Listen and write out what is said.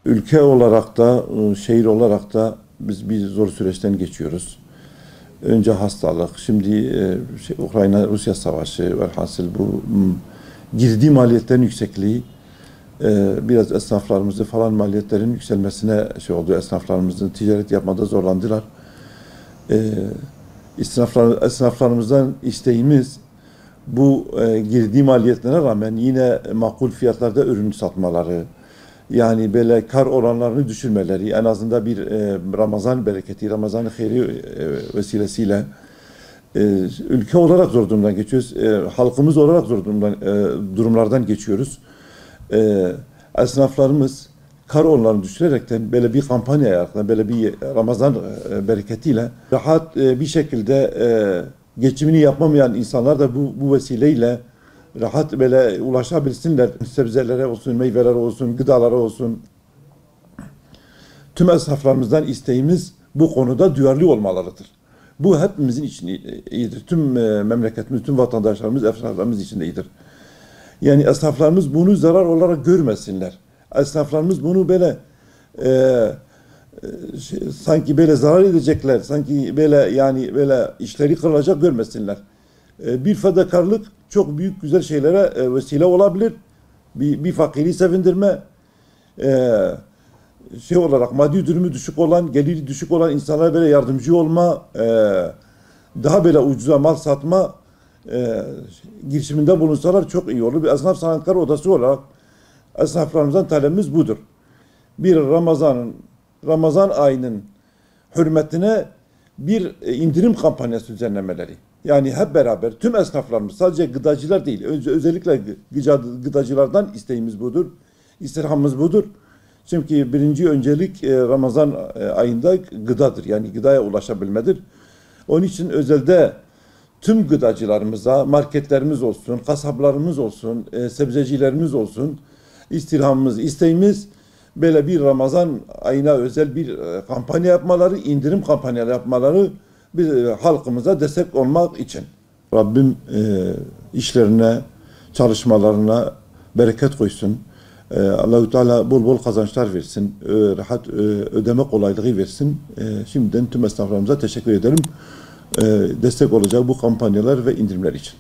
Ülke olarak da, şehir olarak da biz bir zor süreçten geçiyoruz. Önce hastalık, şimdi Ukrayna-Rusya savaşı, velhasıl bu girdi maliyetlerin yüksekliği, biraz esnaflarımızı falan maliyetlerin yükselmesine oldu. Esnaflarımızın ticaret yapmada zorlandılar. Esnaflarımızdan isteğimiz bu girdi maliyetlerine rağmen yine makul fiyatlarda ürün satmaları, yani böyle kar oranlarını düşürmeleri, en azından bir Ramazan bereketi, Ramazan-ı hayri vesilesiyle ülke olarak zor durumdan geçiyoruz. Halkımız olarak zor durumlardan geçiyoruz. Esnaflarımız kar oranlarını düşürerekten böyle bir kampanya yaptılar, böyle bir Ramazan bereketiyle rahat bir şekilde geçimini yapamayan insanlar da bu vesileyle rahat böyle ulaşabilsinler. Sebzelere olsun, meyvelere olsun, gıdalara olsun. Tüm esnaflarımızdan isteğimiz bu konuda duyarlı olmalarıdır. Bu hepimizin için iyidir. Tüm memleketimiz, tüm vatandaşlarımız, esnaflarımız için iyidir. Yani esnaflarımız bunu zarar olarak görmesinler. Esnaflarımız bunu böyle sanki böyle zarar edecekler, sanki böyle yani böyle işleri kırılacak görmesinler. Bir fedakarlık çok büyük güzel şeylere vesile olabilir. Bir fakiri sevindirme, olarak maddi durumu düşük olan, geliri düşük olan insanlara böyle yardımcı olma, daha böyle ucuza mal satma girişiminde bulunsalar çok iyi olur. Bir esnaf sanatkarı odası olarak esnaflarımızdan talebimiz budur. Bir Ramazan ayının hürmetine bir indirim kampanyası düzenlemeleri. Yani hep beraber tüm esnaflarımız, sadece gıdacılar değil, özellikle gıdacılardan isteğimiz budur, istirhamımız budur. Çünkü birinci öncelik Ramazan ayında gıdadır, yani gıdaya ulaşabilmedir. Onun için özelde tüm gıdacılarımıza, marketlerimiz olsun, kasaplarımız olsun, sebzecilerimiz olsun, istirhamımız, isteğimiz böyle bir Ramazan ayına özel bir kampanya yapmaları, indirim kampanyaları yapmaları, bir halkımıza destek olmak için. Rabbim işlerine, çalışmalarına bereket koysun. Allah-u Teala bol bol kazançlar versin, rahat ödeme kolaylığı versin. Şimdiden tüm esnaflarımıza teşekkür ederim. Destek olacak bu kampanyalar ve indirimler için.